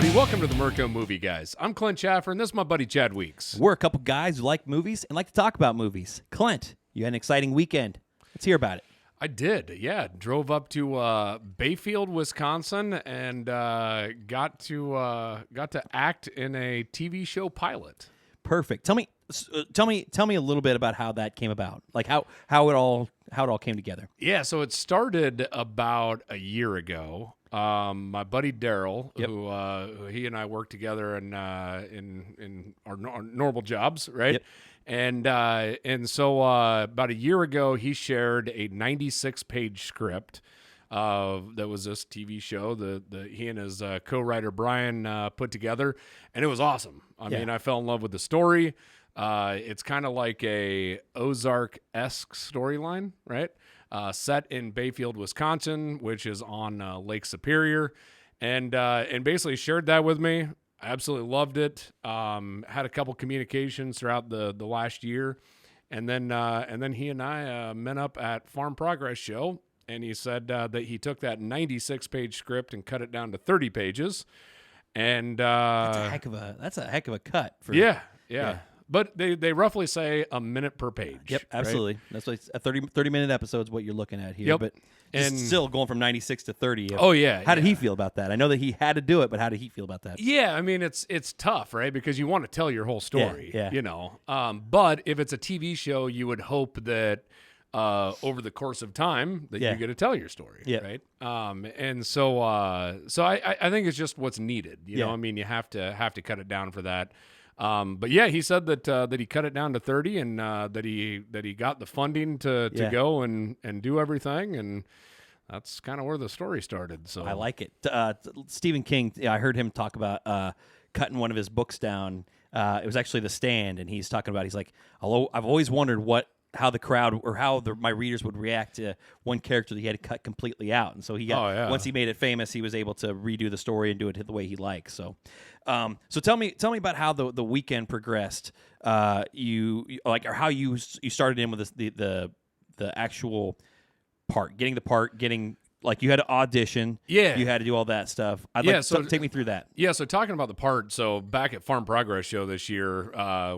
everybody. Welcome to the Merco Movie Guys. I'm Clint Chaffer, and this is my buddy Chad Weeks. We're a couple guys who like movies and like to talk about movies. Clint, you had an exciting weekend. Let's hear about it. I did, yeah. Drove up to Bayfield, Wisconsin, and got to act in a TV show pilot. Perfect. Tell me a little bit about how that came about. Like how it all came together. Yeah, so it started about a year ago. My buddy Daryl, who he and I worked together in our normal jobs, right? Yep. And so about a year ago, he shared a 96-page script that was this TV show that he and his co-writer Brian put together, and it was awesome. I mean, I fell in love with the story. It's kind of like a Ozark-esque storyline, right? Set in Bayfield, Wisconsin, which is on Lake Superior, and basically shared that with me. I absolutely loved it. Had a couple communications throughout the last year, and then he and I met up at Farm Progress Show, and he said that he took that 96-page script and cut it down to 30 pages, and That's a heck of a cut. Yeah. But they roughly say a minute per page. Yep, absolutely. Right? That's like a 30-minute episode is what you're looking at here. Yep. But And still going from 96 to 30. Oh, yeah. How did he feel about that? I know that he had to do it, but how did he feel about that? Yeah, I mean, it's tough, right? Because you want to tell your whole story, Yeah. you know. But if it's a TV show, you would hope that over the course of time that you get to tell your story, right? And so I think it's just what's needed. You know, I mean, you have to cut it down for that. But yeah, he said that he cut it down to 30, and that he got the funding to go and do everything, and that's kind of where the story started. So I like it. Stephen King, I heard him talk about cutting one of his books down. It was actually The Stand, and he's talking about, he's like, I've always wondered how the crowd or how my readers would react to one character that he had to cut completely out. And so he got, once he made it famous, he was able to redo the story and do it the way he likes. So, so tell me about how the weekend progressed. You like, or how you started in with the actual part, getting like you had to audition. Yeah. You had to do all that stuff. So take me through that. Yeah. So talking about the part, so back at Farm Progress Show this year,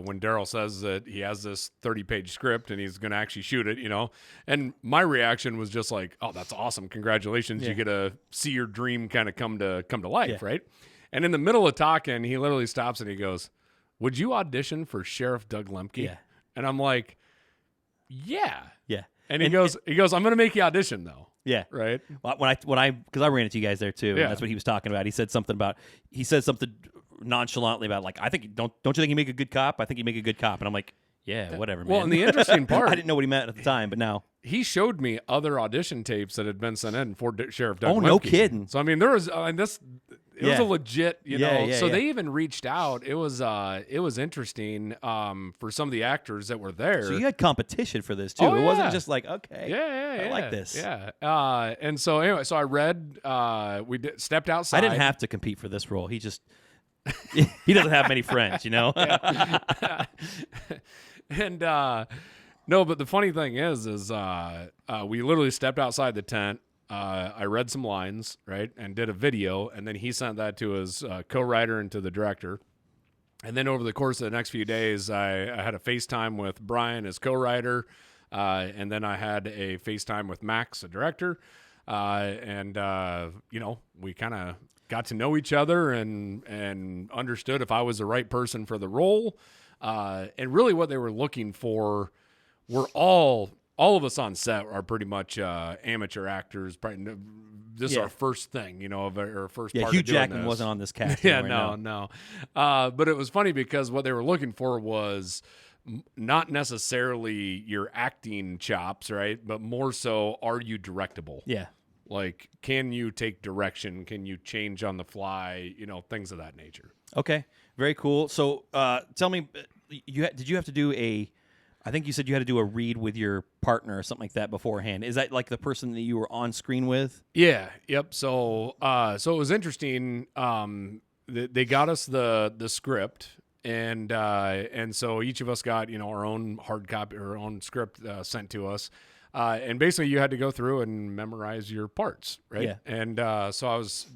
when Daryl says that he has this 30-page script and he's going to actually shoot it, you know, and my reaction was just like, oh, that's awesome. Congratulations. You get to see your dream kind of come to life. Right. And in the middle of talking, he literally stops and he goes, "Would you audition for Sheriff Doug Lemke?" Yeah. And I'm like, yeah. Yeah. And he goes, I'm going to make you audition though. Yeah. Right. Because I ran into you guys there too. Yeah. And that's what he was talking about. He said something nonchalantly about, like, I think, don't you think you make a good cop? I think you make a good cop. And I'm like, yeah, whatever, man. Well, and the interesting part, I didn't know what he meant at the time, but now he showed me other audition tapes that had been sent in for Sheriff Doug Lemke. no kidding. So I mean, there was it was a legit, you know. So they even reached out. It was interesting for some of the actors that were there. So you had competition for this too. Oh, it wasn't just like, okay, I like this. Yeah. And so anyway, so I read. Stepped outside. I didn't have to compete for this role. He just he doesn't have many friends, you know. And no, but the funny thing is we literally stepped outside the tent. I read some lines, right, and did a video, and then he sent that to his co-writer and to the director. And then over the course of the next few days, I had a FaceTime with Brian, his co-writer, and then I had a FaceTime with Max, the director, and you know, we kind of got to know each other and understood if I was the right person for the role. And really what they were looking for were all of us on set are pretty much amateur actors. This is our first thing, you know, our first part Hugh of doing Jackman this. wasn't on this cast. No. But it was funny because what they were looking for was not necessarily your acting chops, right? But more so, are you directable? Yeah. Like, can you take direction? Can you change on the fly? You know, things of that nature. Okay, very cool. So tell me, did you have to do I think you said you had to do a read with your partner or something like that beforehand. Is that like the person that you were on screen with? Yeah. Yep. So it was interesting. They got us the script, and so each of us got, you know, our own hard copy, our own script sent to us. And basically, you had to go through and memorize your parts, right? Yeah. And so I was,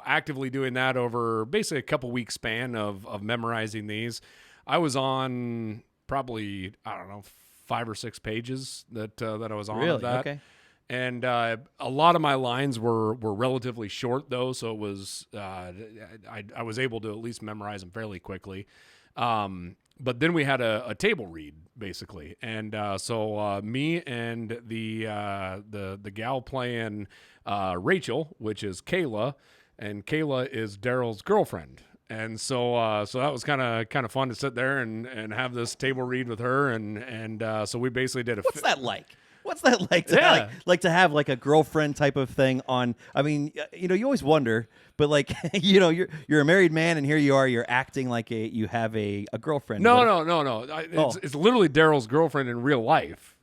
actively doing that over basically a couple weeks span of memorizing these. I was on probably, I don't know, 5 or 6 pages that I was on of that. Okay. And a lot of my lines were relatively short, though, so it was I was able to at least memorize them fairly quickly. But then we had a table read basically, and so me and the gal playing Rachel, which is Kayla, and Kayla is Daryl's girlfriend. And so that was kind of fun to sit there and have this table read with her, and so we basically did a. What's that like? What's that like to like to have like a girlfriend type of thing on? I mean, you always wonder, but like you're a married man, and here you are, you're acting like you have a girlfriend. No. It's literally Daryl's girlfriend in real life.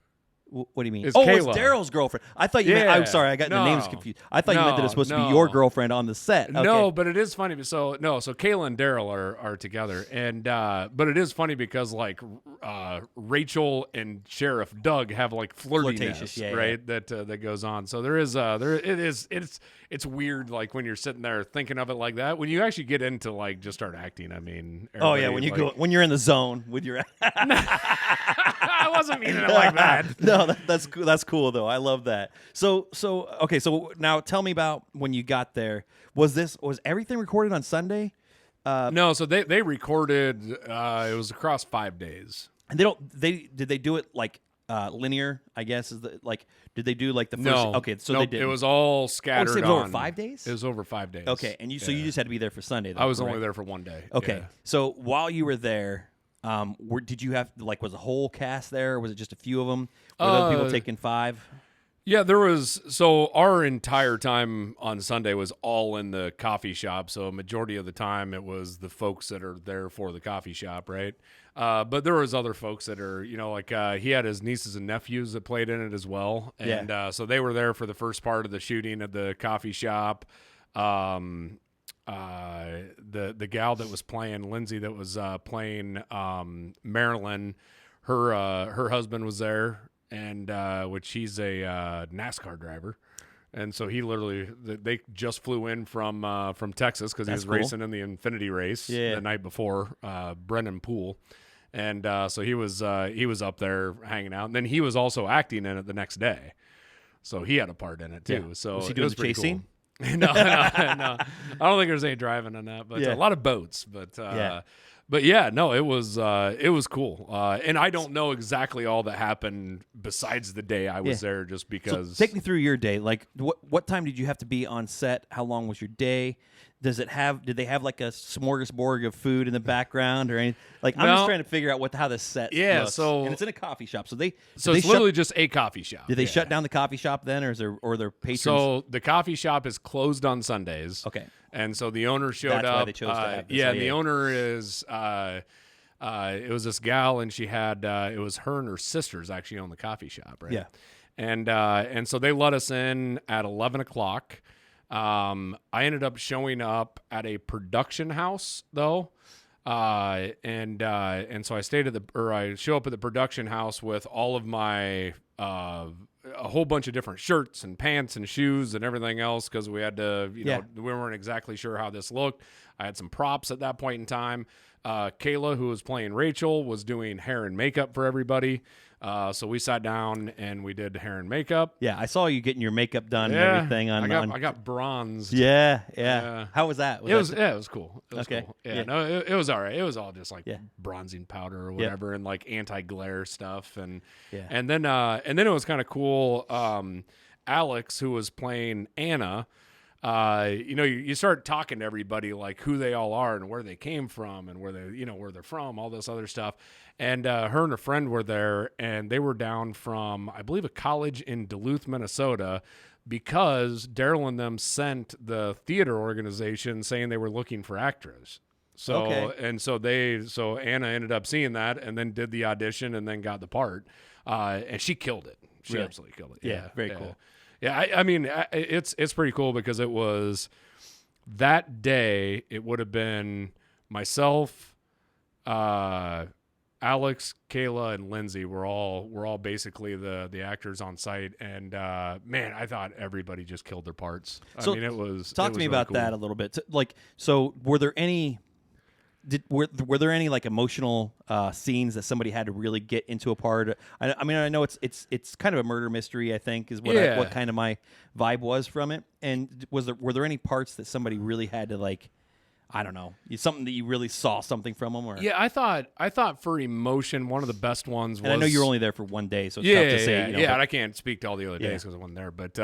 What do you mean? It's It's Kayla. Daryl's girlfriend. I thought you meant, I'm sorry, I got the names confused. I thought you meant that it's supposed to be your girlfriend on the set. Okay. No, but it is funny. So Kayla and Daryl are together, and but it is funny because like Rachel and Sheriff Doug have like flirtiness, right? Yeah. That goes on. So there is it's weird like when you're sitting there thinking of it like that. When you actually get into like just start acting, I mean, when you're in the zone with your I wasn't meaning it like that. No, that's cool though. I love that. So okay. So now tell me about when you got there. Was everything recorded on Sunday? No. So they recorded. It was across 5 days. And did they do it like linear? I guess did they do like the first? No. Okay. So nope, they did. It was all scattered. It was over 5 days. It was over 5 days. Okay. And so you just had to be there for Sunday. Though, I was correct? only there for 1 day. Okay. Yeah. So while you were there. Did you have was the whole cast there? Or was it just a few of them? Were those people taking 5? Yeah, there was. So our entire time on Sunday was all in the coffee shop. So a majority of the time it was the folks that are there for the coffee shop, right? But there was other folks that are, like he had his nieces and nephews that played in it as well, and so they were there for the first part of the shooting at the coffee shop. The gal that was playing Lindsay, that was playing Marilyn, her husband was there, and which he's a NASCAR driver, and so he literally they just flew in from Texas because he was racing in the Infinity race the night before, Brennan Poole, and so he was up there hanging out, and then he was also acting in it the next day, so he had a part in it too. Yeah. So was he doing the chase scene? No. I don't think there's any driving on that, but a lot of boats. But it was cool. And I don't know exactly all that happened besides the day I was there, just because. So take me through your day. Like, what time did you have to be on set? How long was your day? Did they have like a smorgasbord of food in the background or anything? Like, I'm just trying to figure out how the set looks. And it's in a coffee shop. So it's literally just a coffee shop. Did they shut down the coffee shop then, or their patrons? So the coffee shop is closed on Sundays. Okay. And so the owner showed up. That's why they chose to have this. And the owner is it was this gal, and she had it was her and her sisters actually own the coffee shop, right? Yeah. And so they let us in at 11 o'clock. I ended up showing up at a production house though. And so I I show up at the production house with all of my, a whole bunch of different shirts and pants and shoes and everything else. Cause we had to, we weren't exactly sure how this looked. I had some props at that point in time. Kayla, who was playing Rachel, was doing hair and makeup for everybody. So we sat down and we did hair and makeup. Yeah, I saw you getting your makeup done and everything. I got bronzed. Yeah. How was that? It was cool. It was cool. Yeah, no, it was all right. It was all just like bronzing powder or whatever, and like anti-glare stuff, and then it was kind of cool. Alex, who was playing Anna. You start talking to everybody, like who they all are and where they came from and where they're from, all this other stuff. And her and a friend were there, and they were down from, I believe, a college in Duluth, Minnesota, because Daryl and them sent the theater organization saying they were looking for actors. So so Anna ended up seeing that and then did the audition and then got the part. And she killed it. She absolutely killed it. Yeah, very cool. Yeah, I mean, it's pretty cool because it was that day. It would have been myself, Alex, Kayla, and Lindsay were all basically the actors on site, and man, I thought everybody just killed their parts. So I mean, it was talk to me really about cool. that a little bit. So were there any? Were there any like emotional scenes that somebody had to really get into a part? I mean, I know it's kind of a murder mystery. I think is what Yeah. what kind of my vibe was from it. And were there any parts that somebody really had to like? I don't know, something that you really saw something from them, or Yeah, I thought for emotion, one of the best ones was. And I know you were only there for one day, so it's yeah, tough to say. and I can't speak to all the other days because I wasn't there. But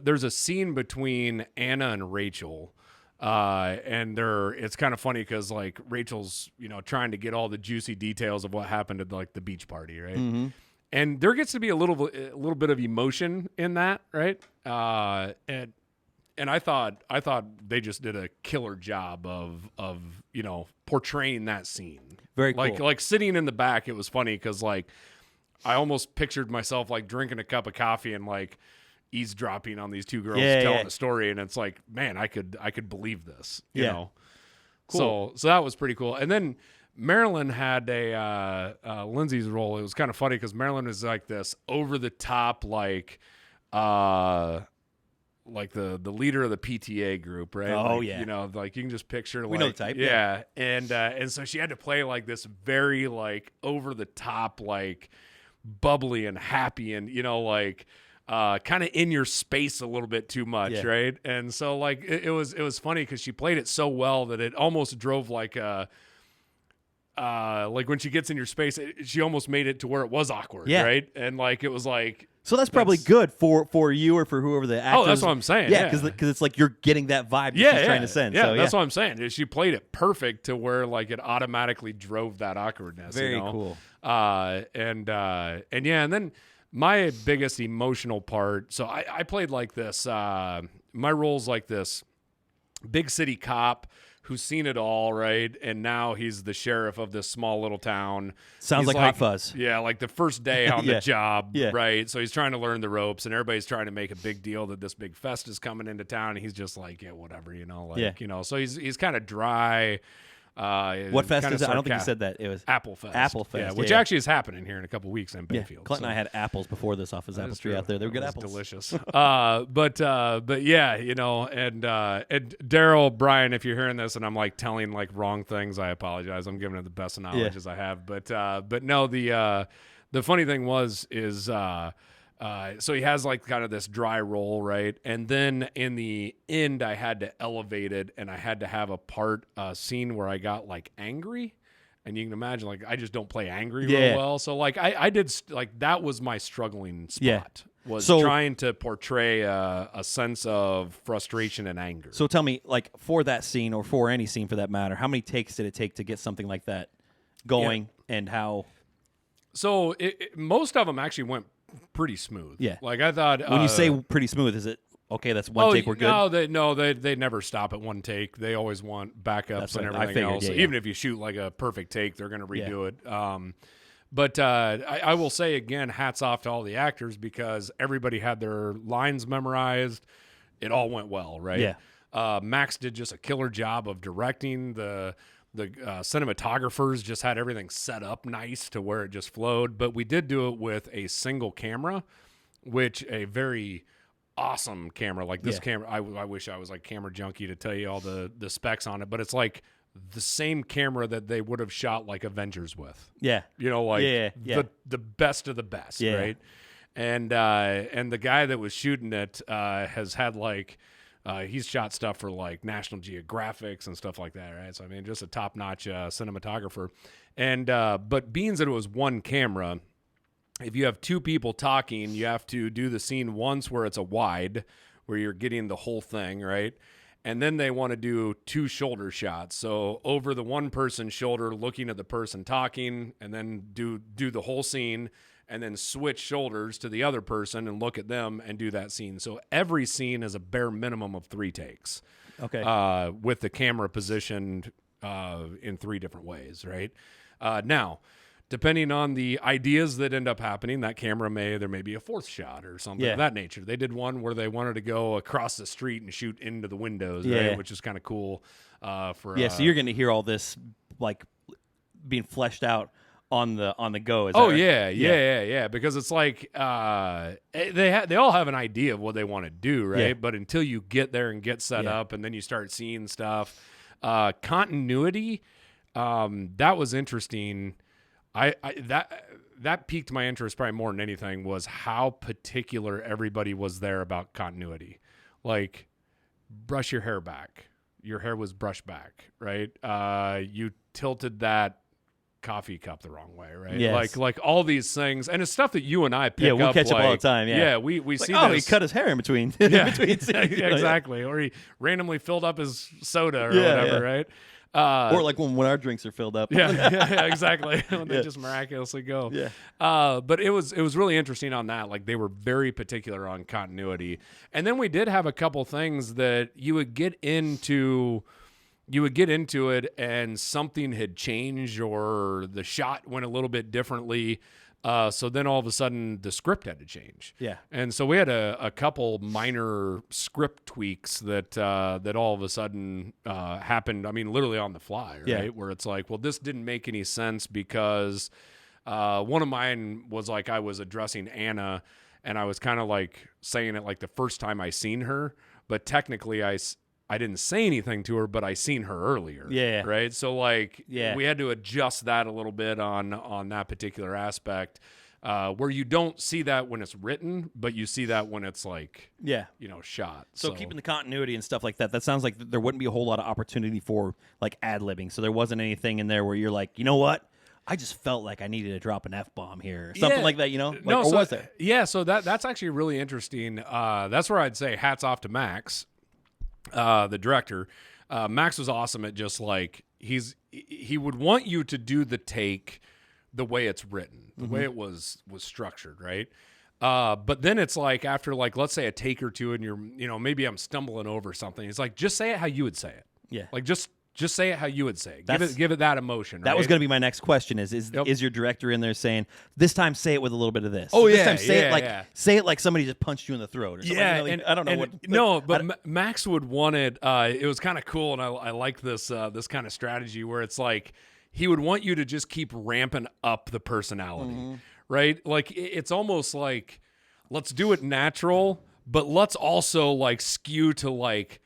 there's a scene between Anna and Rachel. And it's kind of funny because like Rachel's, trying to get all the juicy details of what happened at like the beach party, right? Mm-hmm. And there gets to be a little bit of emotion in that, right? And I thought they just did a killer job of portraying that scene. Very cool. Like sitting in the back, it was funny because like I almost pictured myself like drinking a cup of coffee and like eavesdropping on these two girls telling a story, and it's like, man, I could believe this, you know. Cool. So that was pretty cool. And then Marilyn had Lindsay's role. It was kind of funny because Marilyn was like this over the top like the leader of the PTA group, right? Oh, like, yeah. Like you can just picture We like know the type. Yeah. And so she had to play like this very like over the top like bubbly and happy and like kind of in your space a little bit too much, right? And so like it was funny because she played it so well that it almost drove like when she gets in your space, she almost made it to where it was awkward, right? And like it was like, so that's probably good for you or for whoever the actor. Oh, that's what I'm saying. Yeah, because it's like you're getting that vibe she's trying to send. Yeah, so, that's what I'm saying. She played it perfect to where like it automatically drove that awkwardness. Very cool. And then my biggest emotional part. So I played like this. My role's like this big city cop who's seen it all, right? And now he's the sheriff of this small little town. Sounds like Hot Fuzz. Yeah, like the first day on the job, Yeah. right? So he's trying to learn the ropes, and everybody's trying to make a big deal that this big fest is coming into town, and he's just like, yeah, whatever, So he's kind of dry. What fest is it? I don't think you said that. It was Apple Fest. Apple Fest, which actually is happening here in a couple weeks in Yeah. Bayfield. Clint and I had apples before this off his apple tree out there. They were good apples. Delicious. But yeah, and Daryl, Brian, if you're hearing this and I'm like telling like wrong things, I apologize. I'm giving it the best of knowledge as I have. But no, the funny thing is so he has like kind of this dry roll, right? And then in the end, I had to elevate it, and I had to have a scene where I got like angry. And you can imagine, like, I just don't play angry real well. So like I did like that was my struggling spot. Was trying to portray a sense of frustration and anger. So tell me, like, for that scene or for any scene for that matter, how many takes did it take to get something like that going, and how? So most of them actually went pretty smooth. Yeah. Like I thought. When you say pretty smooth, is it okay? That's one take. We're good. They never stop at one take. They always want backups and everything else. Yeah, Even if you shoot like a perfect take, they're going to redo it. But I will say again, hats off to all the actors because everybody had their lines memorized. It all went well, right? Yeah. Max did just a killer job of directing. The cinematographers just had everything set up nice to where it just flowed. But we did do it with a single camera, which a very awesome camera like this camera. I wish I was like camera junkie to tell you all the specs on it, but it's like the same camera that they would have shot like Avengers with. Yeah. The best of the best, right? And the guy that was shooting it has had like he's shot stuff for like National Geographics and stuff like that, right? So I mean, just a top-notch cinematographer. And but being that it was one camera, if you have two people talking, you have to do the scene once where it's a wide, where you're getting the whole thing, right? And then they want to do two shoulder shots. So over the one person's shoulder, looking at the person talking, and then do the whole scene, and then switch shoulders to the other person and look at them and do that scene. So every scene is a bare minimum of 3 takes. Okay. With the camera positioned in 3 different ways, right? Now, depending on the ideas that end up happening, that camera there may be a 4th shot or something of that nature. They did one where they wanted to go across the street and shoot into the windows, right? Which is kind of cool. So you're going to hear all this like being fleshed out on the go. Is Oh that right? yeah. Because it's like they all have an idea of what they want to do, right? Yeah. But until you get there and get set Yeah. up, and then you start seeing stuff, continuity, that was interesting. That piqued my interest probably more than anything was how particular everybody was there about continuity. Like, brush your hair back. Your hair was brushed back, right? You tilted that coffee cup the wrong way, right? Yes. Like all these things, and it's stuff that you and I pick Yeah, we'll up. catch up all the time, yeah. we Like, see oh, this. he cut his hair in between. Yeah, in between scenes. exactly. Or he randomly filled up his soda or Yeah, whatever, yeah. right? Or like when our drinks are filled up. yeah, exactly. When they Yeah. just miraculously go. Yeah. But it was really interesting on that. Like, they were very particular on continuity. And then we did have a couple things that you would get into it and something had changed or the shot went a little bit differently. So then all of a sudden the script had to change. Yeah. And so we had a couple minor script tweaks that all of a sudden happened. I mean, literally on the fly, right? Yeah. Where it's like, well, this didn't make any sense because one of mine was like I was addressing Anna and I was kind of like saying it like the first time I seen her, but technically I didn't say anything to her, but I seen her earlier. Yeah. Right. So like, Yeah. we had to adjust that a little bit on that particular aspect, where you don't see that when it's written, but you see that when it's like, Yeah. shot. So keeping the continuity and stuff like that, that sounds like there wouldn't be a whole lot of opportunity for like ad-libbing. So there wasn't anything in there where you're like, you know what? I just felt like I needed to drop an F-bomb here. Or something like that, Like, no, or so, was there? Yeah. So that's actually really interesting. That's where I'd say hats off to Max, the director. Max was awesome at just like, he would want you to do the take the way it's written, the way it was structured, right? But then it's like after like, let's say a take or two and you're, maybe I'm stumbling over something. It's like, just say it how you would say it. Yeah. Like just say it how you would say it. Give it that emotion. That right? was going to be my next question is Yep. your director in there saying, this time say it with a little bit of this? Oh, this yeah, time say it like yeah. say it like somebody just punched you in the throat or something. Yeah, Like, and I don't know and what. No, but Max would want it. It was kind of cool, and I like this kind of strategy where it's like he would want you to just keep ramping up the personality, right? Like it's almost like let's do it natural, but let's also like skew to like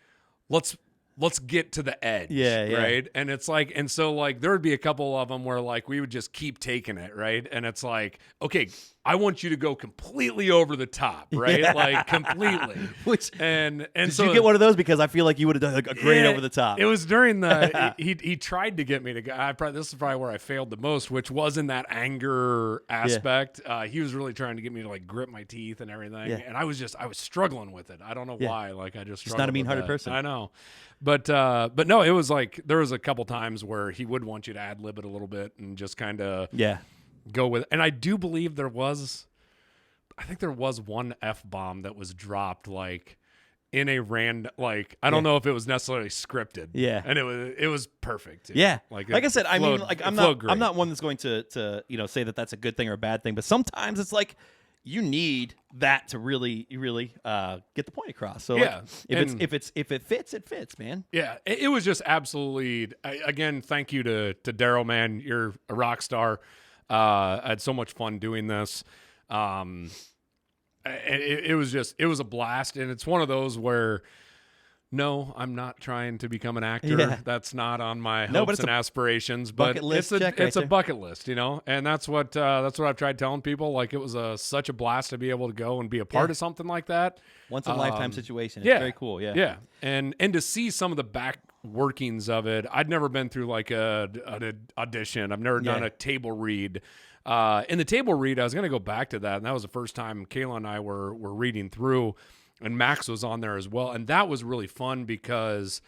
let's get to the edge, Yeah. right? And it's like, and so like there would be a couple of them where like we would just keep taking it, right? And it's like, okay, I want you to go completely over the top, right? Yeah. Like completely. Which And did so you get one of those? Because I feel like you would have done like a great yeah, over the top. It was during the he tried to get me to go. This is probably where I failed the most, which was in that anger aspect. He was really trying to get me to like grip my teeth and everything, Yeah. and I was struggling with it. I don't know Yeah. why. Like I just Just not a struggled with mean-hearted that. person. I know, but no, it was like there was a couple times where he would want you to ad lib it a little bit and just kind of Yeah. go with it. And I do believe I think there was one F-bomb that was dropped like in a random, like, I don't know if it was necessarily scripted. Yeah. And it was perfect. Too. Yeah, Like I said, I mean, flowed- like it I'm flowed great. not one that's going to say that that's a good thing or a bad thing, but sometimes it's like you need that to really get the point across. So Yeah, like, if it fits, it fits, man. Yeah, it was just absolutely. Again, thank you to Daryl, man. You're a rock star. I had so much fun doing this. It was a blast, and it's one of those where, no, I'm not trying to become an actor. Yeah. That's not on my No, but hopes it's and aspirations. But bucket list it's check right a there. bucket list, and that's what I've tried telling people. Like it was such a blast to be able to go and be a part Yeah. of something like that. Once in a lifetime situation. It's yeah. very cool. Yeah. Yeah, and to see some of the back workings of it. I'd never been through like an audition. I've never done Yeah. a table read. In the table read, I was going to go back to that, and that was the first time Kayla and I were reading through, and Max was on there as well, and that was really fun because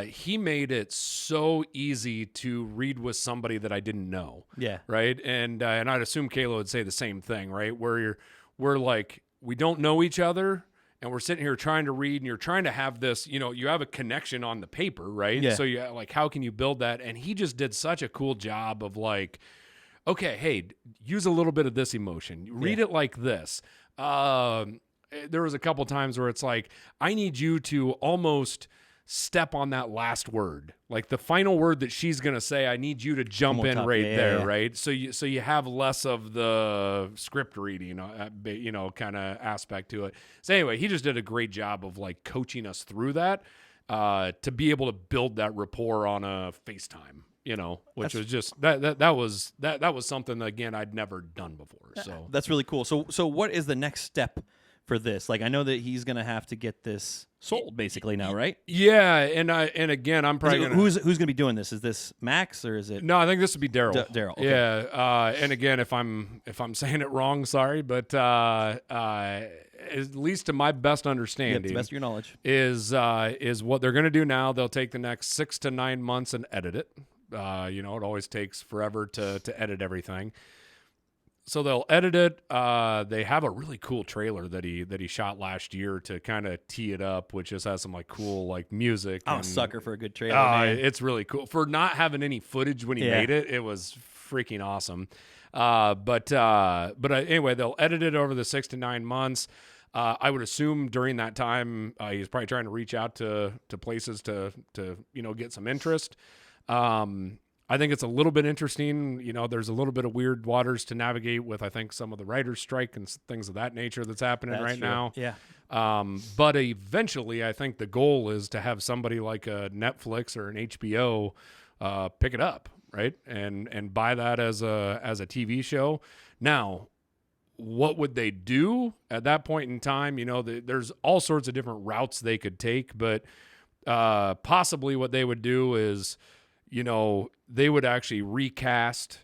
he made it so easy to read with somebody that I didn't know. Yeah. Right, and I'd assume Kayla would say the same thing, right? Where we're like, we don't know each other. And we're sitting here trying to read, and you're trying to have this, you have a connection on the paper, right? Yeah. So you like, how can you build that? And he just did such a cool job of like, okay, hey, use a little bit of this emotion. Read it like this. There was a couple times where it's like, I need you to almost step on that last word, like the final word that she's gonna say. I need you to jump in top. right Yeah, there, yeah. right? So you have less of the script reading, kind of aspect to it. So anyway, he just did a great job of like coaching us through that to be able to build that rapport on a FaceTime. Which was just that was something that, again, I'd never done before. So that's really cool. So what is the next step for this? Like, I know that he's gonna have to get this sold basically now, right? yeah, and again, I'm probably who's gonna be doing this? Is this Max or is it? No, I think this would be Daryl. Daryl. Okay. Yeah, and again, if I'm saying it wrong, sorry, but at least to my best understanding, to the best of your knowledge, is what they're going to do now. They'll take the next 6 to 9 months and edit it. It always takes forever to edit everything. So they'll edit it. They have a really cool trailer that he shot last year to kind of tee it up, which just has some like cool like music. I'm a sucker for a good trailer. Man. It's really cool. For not having any footage when he made it, it was freaking awesome. But anyway, they'll edit it over the 6 to 9 months. I would assume during that time he's probably trying to reach out to places to get some interest. I think it's a little bit interesting. There's a little bit of weird waters to navigate with, I think, some of the writers' strike and things of that nature that's happening right now. Yeah. But eventually, I think the goal is to have somebody like a Netflix or an HBO pick it up, right, and buy that as a TV show. Now, what would they do at that point in time? There's all sorts of different routes they could take, but possibly what they would do is, they would actually recast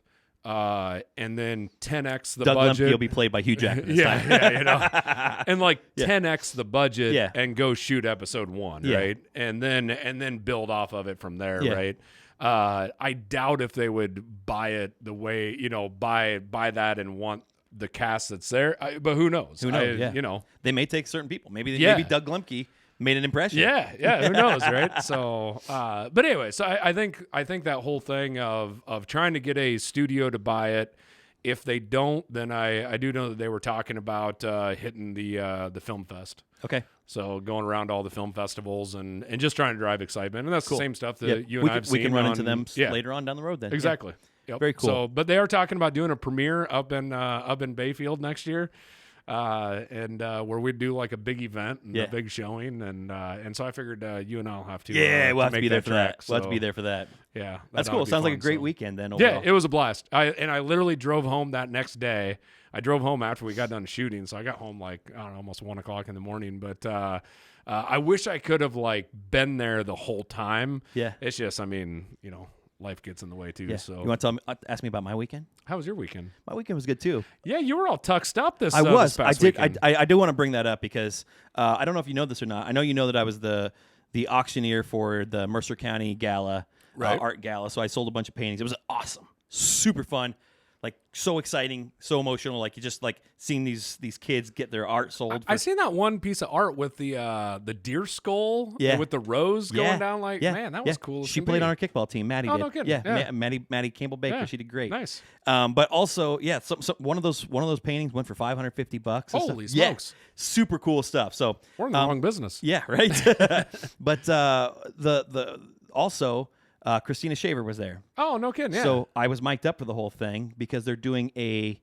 and then 10x the Doug budget. Lemke will be played by Hugh Jackman this time. And like 10x the budget, and go shoot episode 1, Yeah. right? And then build off of it from there, Yeah. right? I doubt if they would buy it the way, buy that and want the cast that's there. But who knows? Who knows? They may take certain people. Maybe Doug Lemke made an impression. Yeah, who knows, right? So, but anyway, so I think that whole thing of trying to get a studio to buy it. If they don't, then I do know that they were talking about hitting the film fest. Okay. So going around all the film festivals and just trying to drive excitement, and that's the same stuff that you and I have seen. We can run into them later on down the road then. Exactly. Yeah. Yep. Very cool. So, but they are talking about doing a premiere up in Bayfield next year. Where we'd do like a big event and a big showing, and so I figured you and I'll have to. We'll have to be there for that. So, we'll have to be there for that. Yeah, that's cool. Sounds like a great weekend then. Yeah, Overall. it was a blast. I literally drove home that next day. I drove home after we got done shooting, so I got home like almost 1 o'clock in the morning. But I wish I could have like been there the whole time. Yeah, it's just life gets in the way too. Yeah. So you want to ask me about my weekend? How was your weekend? My weekend was good too. Yeah, you were all tuxed up this. I was. This past I did. weekend. I do want to bring that up because I don't know if you know this or not. I know you know that I was the auctioneer for the Mercer County Gala, art gala. So I sold a bunch of paintings. It was awesome, super fun. Like so exciting, so emotional. Like you just like seeing these kids get their art sold. I seen that one piece of art with the deer skull, with the rose going down. Like man, that was cool. She played on our kickball team. Maddie did. No kidding. Yeah. Maddie Campbell Baker. She did great. Nice. But also, one of those paintings went for $550. Holy smokes! Yeah, super cool stuff. So we're in the wrong business. Yeah, right. But the also. Christina Shaver was there. Oh, no kidding! Yeah. So I was mic'd up for the whole thing because they're doing a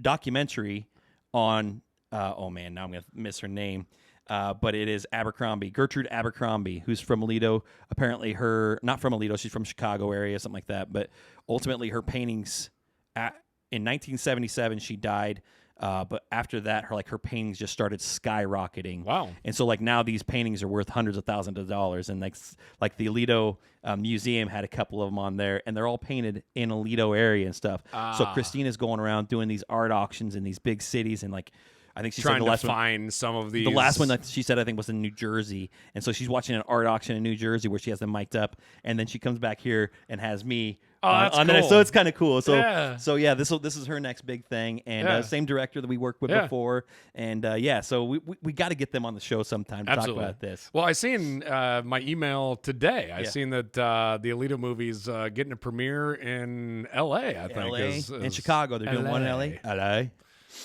documentary on. Oh man, now I'm gonna miss her name. But it is Gertrude Abercrombie, who's from Aledo. Apparently, not from Aledo. She's from Chicago area, something like that. But ultimately, her paintings. In 1977, she died. But after that, her paintings just started skyrocketing. Wow! And so now these paintings are worth hundreds of thousands of dollars, and like the Aledo Museum had a couple of them on there, and they're all painted in Aledo area and stuff. So Christina's going around doing these art auctions in these big cities, and I think she's trying to find some of these. The last one that she said I think was in New Jersey, and so she's watching an art auction in New Jersey where she has them mic'd up, and then she comes back here and has me. That's cool. So it's kind of cool. So this is her next big thing, and same director that we worked with before, and so we got to get them on the show sometime to talk about this. Well, I seen my email today. I seen that the Aledo movie's getting a premiere in L.A. I think in Chicago. They're doing one in L.A.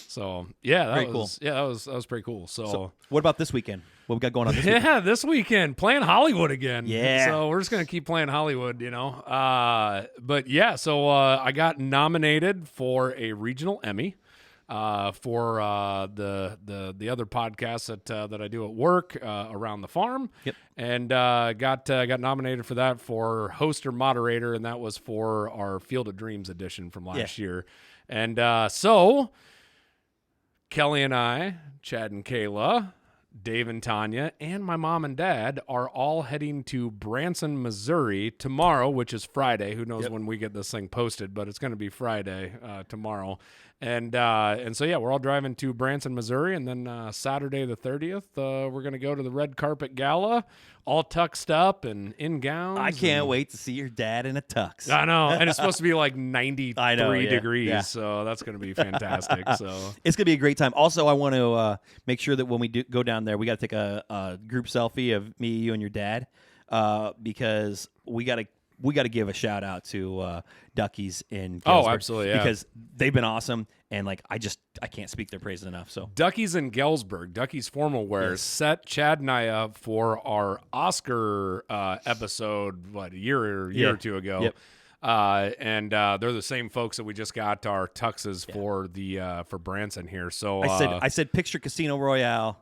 So that very was cool. Yeah, that was pretty cool. So what about this weekend? What we got going on this weekend? Yeah, this weekend playing Hollywood again. Yeah. So we're just gonna keep playing Hollywood, But yeah, so I got nominated for a regional Emmy for the other podcast that I do at work around the farm. Yep. And got nominated for that for host or moderator, and that was for our Field of Dreams edition from last year. And so Kelly and I, Chad and Kayla, Dave and Tanya, and my mom and dad are all heading to Branson, Missouri tomorrow, which is Friday. Who knows when we get this thing posted, but it's going to be Friday tomorrow. And so, yeah, we're all driving to Branson, Missouri, and then Saturday the 30th, we're going to go to the Red Carpet Gala, all tuxed up and in gowns. I can't wait to see your dad in a tux. I know, and it's supposed to be like 93 degrees, so that's going to be fantastic. So it's going to be a great time. Also, I want to make sure that when we do go down there, we got to take a group selfie of me, you, and your dad, because we got to give a shout out to Duckies in Galesburg. Oh, absolutely, yeah. Because they've been awesome, and like I can't speak their praises enough. So Duckies in Galesburg, Duckies Formal Wear set Chad and I up for our Oscar episode, a year or two ago. Yep. And they're the same folks that we just got our tuxes for Branson here. So I said picture Casino Royale.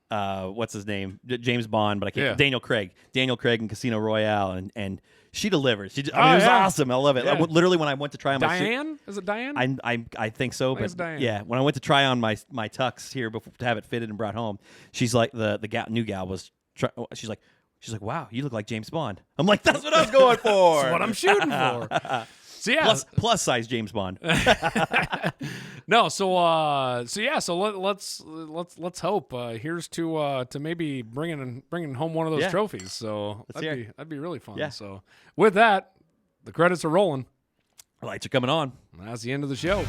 What's his name? James Bond, but I can't. Yeah. Daniel Craig and Casino Royale, and she delivers. It was awesome. I love it. Yeah. Literally, when I went to try on Diane, is it Diane? I think so, it's but Diane. yeah, when I went to try on my tux here before to have it fitted and brought home, she's like the new gal was. She's like, wow, you look like James Bond. I'm like, that's what I was going for. That's what I'm shooting for. So yeah, plus size James Bond. No, so let's hope. Here's to maybe bringing home one of those trophies. So that'd be really fun. Yeah. So with that, the credits are rolling. Lights are coming on. That's the end of the show.